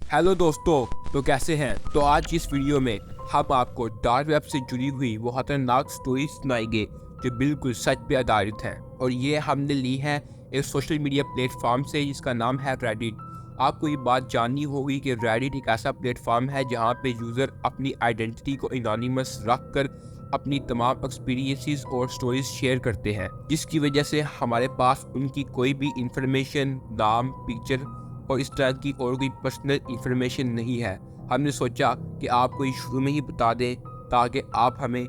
Hello दोस्तों, तो कैसे हैं। तो आज इस वीडियो में हम आपको डार्क वेब से जुड़ी हुई वो खतरनाक स्टोरी सुनाएंगे जो बिल्कुल सच पे आधारित है। और ये हमने ली है एक सोशल मीडिया प्लेटफॉर्म से जिसका नाम है रेडिट। आपको ये बात जाननी होगी कि रेडिट एक ऐसा प्लेटफॉर्म है जहाँ पे यूज़र अपनी आइडेंटिटी को एनोनिमस रख कर अपनी तमाम एक्सपीरियंसेस और स्टोरीज शेयर करते हैं, जिसकी वजह से हमारे पास उनकी कोई भी इंफॉर्मेशन, नाम, पिक्चर और इस तरह की और कोई पर्सनल इंफॉर्मेशन नहीं है। हमने सोचा कि आपको ये शुरू में ही बता दें ताकि आप हमें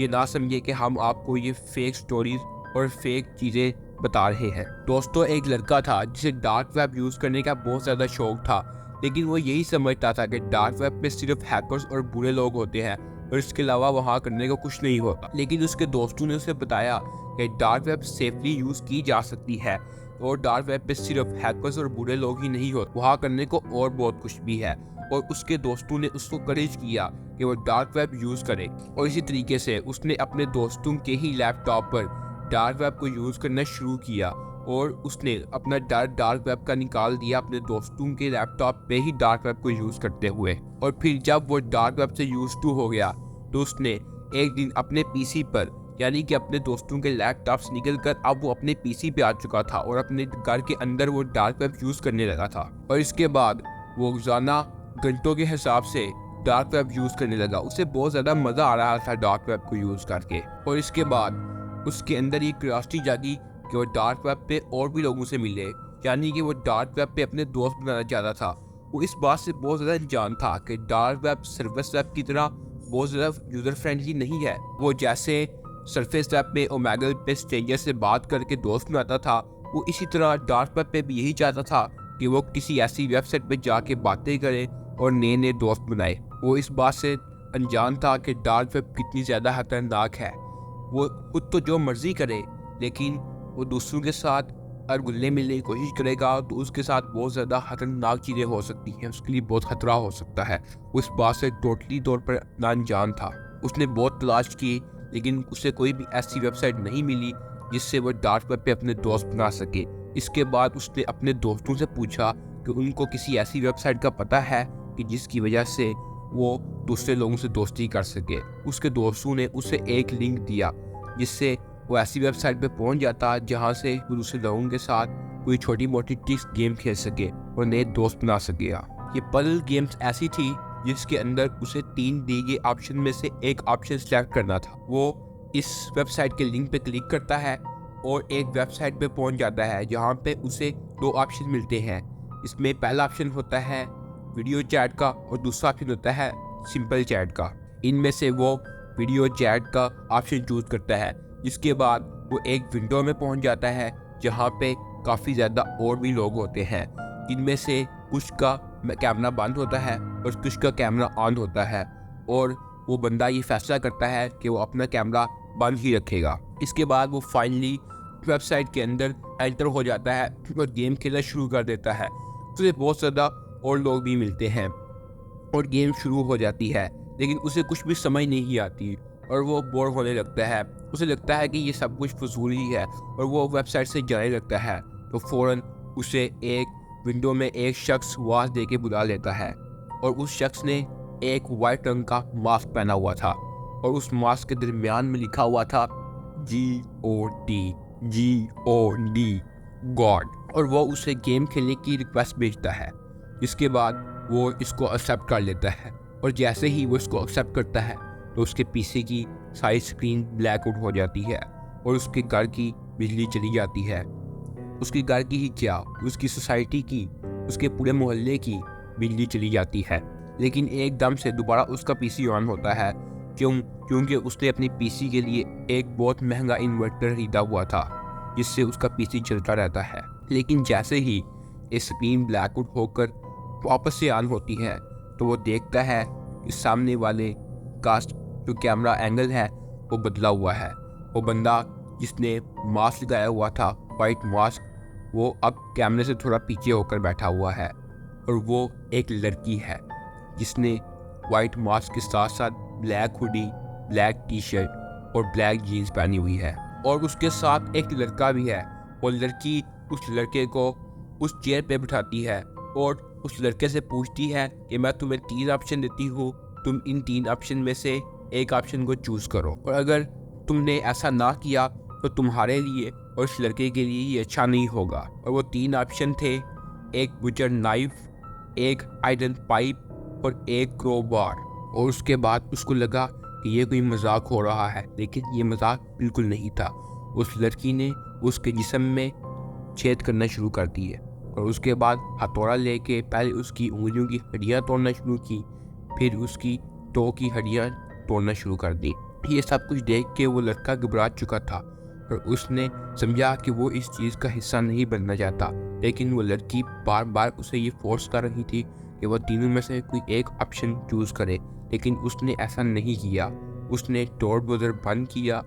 ये ना समझे कि हम आपको ये फेक स्टोरीज और फेक चीज़ें बता रहे हैं। दोस्तों, एक लड़का था जिसे डार्क वेब यूज़ करने का बहुत ज़्यादा शौक था, लेकिन वो यही समझता था कि डार्क वेब पे सिर्फ हैकर्स और बुरे लोग होते हैं और इसके अलावा वहाँ करने को कुछ नहीं होता। लेकिन उसके दोस्तों ने उसे बताया कि डार्क वेब सेफली यूज़ की जा सकती है और डार्क वेब पे सिर्फ हैकर्स और बुरे लोग ही नहीं होते, वहाँ करने को और बहुत कुछ भी है। और उसके दोस्तों ने उसको करेज किया कि वो डार्क वेब यूज़ करे और इसी तरीके से उसने अपने दोस्तों के ही लैपटॉप पर डार्क वेब को यूज़ करना शुरू किया और उसने अपना डार्क वेब का निकाल दिया अपने दोस्तों के लैपटॉप पे ही डार्क वेब को यूज़ करते हुए। और फिर जब वो डार्क वेब से यूज टू हो गया तो उसने एक दिन अपने पीसी पर, यानी कि अपने दोस्तों के लैपटॉप से निकल कर अब वो अपने पीसी पे आ चुका था और अपने घर के अंदर वो डार्क वेब यूज़ करने लगा था। और इसके बाद वो रोजाना घंटों के हिसाब से डार्क वेब यूज़ करने लगा। उसे बहुत ज़्यादा मज़ा आ रहा था डार्क वेब को यूज़ करके। और इसके बाद उसके अंदर ये क्यूरियोसिटी जागी कि वो डार्क वेब पे और भी लोगों से मिले, यानी कि वो डार्क वेब पे अपने दोस्त बनाना चाहता था। वो इस बात से बहुत ज़्यादा अनजान था कि डार्क वेब सर्विस वेब की तरह बहुत ज़्यादा यूज़र फ्रेंडली नहीं है। वो जैसे सरफेस वेब पे ओमेगल पे स्ट्रेंजर से बात करके दोस्त बनाता था, वो इसी तरह डार्क वेब पे भी यही चाहता था कि वो किसी ऐसी वेबसाइट पे जाके बातें करे और नए नए दोस्त बनाए। वो इस बात से अनजान था कि डार्क वेब कितनी ज़्यादा खतरनाक है। वो खुद तो जो मर्जी करे, लेकिन वो दूसरों के साथ अगर घुलने मिलने की कोशिश करेगा तो उसके साथ बहुत ज़्यादा खतरनाक चीज़ें हो सकती हैं, उसके लिए बहुत खतरा हो सकता है। वो इस बात से टोटली तौर पर अनजान था। उसने बहुत तलाश की, लेकिन उसे कोई भी ऐसी वेबसाइट नहीं मिली जिससे वो डार्क वेब पे अपने दोस्त बना सके। इसके बाद उसने अपने दोस्तों से पूछा कि उनको किसी ऐसी वेबसाइट का पता है कि जिसकी वजह से वो दूसरे लोगों से दोस्ती कर सके। उसके दोस्तों ने उसे एक लिंक दिया जिससे वो ऐसी वेबसाइट पे पहुंच जाता जहां से वो दूसरे लोगों के साथ कोई छोटी मोटी ट्रिक्स गेम खेल सके और नए दोस्त बना सकेगा। ये पजल गेम्स ऐसी थी जिसके अंदर उसे 3 दिए गए ऑप्शन में से एक ऑप्शन सेलेक्ट करना था। वो इस वेबसाइट के लिंक पे क्लिक करता है और एक वेबसाइट पे पहुंच जाता है जहां पे उसे 2 ऑप्शन मिलते हैं। इसमें पहला ऑप्शन होता है वीडियो चैट का और दूसरा ऑप्शन होता है सिंपल चैट का। इनमें से वो वीडियो चैट का ऑप्शन चूज करता है, जिसके बाद वो एक विंडो में पहुंच जाता है जहां पे काफ़ी ज़्यादा और भी लोग होते हैं। इनमें से कुछ का कैमरा बंद होता है और कुछ का कैमरा ऑन होता है और वो बंदा ये फैसला करता है कि वो अपना कैमरा बंद ही रखेगा। इसके बाद वो फाइनली वेबसाइट के अंदर एंटर हो जाता है और गेम खेलना शुरू कर देता है। तो बहुत ज़्यादा और लोग भी मिलते हैं और गेम शुरू हो जाती है, लेकिन उसे कुछ भी समझ नहीं आती और वो बोर होने लगता है। उसे लगता है कि ये सब कुछ फजूल ही है और वो वेबसाइट से जाने लगता है। तो फ़ौरन उसे एक विंडो में एक शख्स आवाज़ दे के बुला लेता है और उस शख्स ने एक वाइट रंग का मास्क पहना हुआ था और उस मास्क के दरमियान में लिखा हुआ था GOD गॉड। और वो उसे गेम खेलने की रिक्वेस्ट भेजता है, जिसके बाद वो इसको एक्सेप्ट कर लेता है। और जैसे ही वो इसको एक्सेप्ट करता है तो उसके पीसी की सारी स्क्रीन ब्लैक आउट हो जाती है और उसके घर की बिजली चली जाती है। उसके घर की ही क्या, उसकी सोसाइटी की, उसके पूरे मोहल्ले की बिजली चली जाती है। लेकिन एकदम से दोबारा उसका पीसी ऑन होता है। क्योंकि उसने अपनी पीसी के लिए एक बहुत महंगा इन्वर्टर खरीदा हुआ था जिससे उसका पीसी चलता रहता है। लेकिन जैसे ही ये स्क्रीन ब्लैक आउट होकर वापस से ऑन होती है तो वो देखता है कि सामने वाले का जो कैमरा एंगल है वो बदला हुआ है। वो बंदा जिसने मास्क लगाया हुआ था, वाइट मास्क, वो अब कैमरे से थोड़ा पीछे होकर बैठा हुआ है और वो एक लड़की है जिसने वाइट मास्क के साथ साथ black hoodie, black T shirt और ब्लैक जीन्स पहनी हुई है। और उसके साथ एक लड़का भी है और लड़की उस लड़के को उस चेयर पे बिठाती है और उस लड़के से पूछती है कि मैं तुम्हें 3 ऑप्शन देती हूँ, तुम इन 3 ऑप्शन में से एक ऑप्शन को चूज करो, और अगर तुमने ऐसा ना किया तो तुम्हारे लिए और उस लड़के के लिए ये अच्छा नहीं होगा। और वो 3 ऑप्शन थे, एक बुचर नाइफ, एक आयरन पाइप और एक क्रोबार। और उसके बाद उसको लगा कि ये कोई मजाक हो रहा है, लेकिन ये मजाक बिल्कुल नहीं था। उस लड़की ने उसके जिस्म में छेद करना शुरू कर दिए और उसके बाद हथौड़ा लेके पहले उसकी उंगलियों की हड्डियां तोड़ना शुरू की, फिर उसकी टो की हड्डियां तोड़ना शुरू कर दी। ये सब कुछ देख के वो लड़का घबरा चुका था और उसने समझा कि वो इस चीज़ का हिस्सा नहीं बनना चाहता, लेकिन वो लड़की बार बार उसे ये फोर्स कर रही थी कि वो तीनों में से कोई एक ऑप्शन चूज़ करे, लेकिन उसने ऐसा नहीं किया। उसने टोर ब्राउज़र बंद किया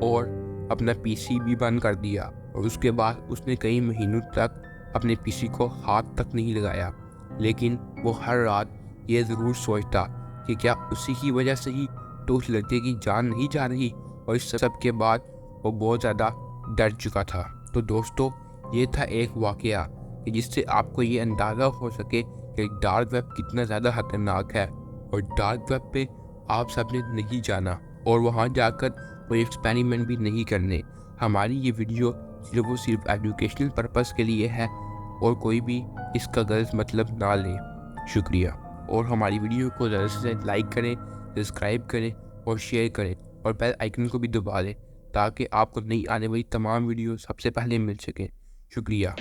और अपना पीसी भी बंद कर दिया और उसके बाद उसने कई महीनों तक अपने पीसी को हाथ तक नहीं लगाया। लेकिन वो हर रात ये ज़रूर सोचता कि क्या उसी की वजह से ही तो उस लड़के की जान नहीं जा रही, और इस सब के बाद वो बहुत ज़्यादा डर चुका था। तो दोस्तों, ये था एक वाक़या कि जिससे आपको ये अंदाज़ा हो सके कि डार्क वेब कितना ज़्यादा खतरनाक है। और डार्क वेब पे आप सबने नहीं जाना और वहाँ जाकर कोई एक्सपेरिमेंट भी नहीं करने। हमारी ये वीडियो सिर्फ एजुकेशनल पर्पस के लिए है और कोई भी इसका गलत मतलब ना ले। शुक्रिया। और हमारी वीडियो को ज़्यादा से ज़्यादा लाइक करें, सब्सक्राइब करें और शेयर करें और बेल आइकन को भी दबा दें ताकि आपको नई आने वाली तमाम वीडियो सबसे पहले मिल सकें। शुक्रिया।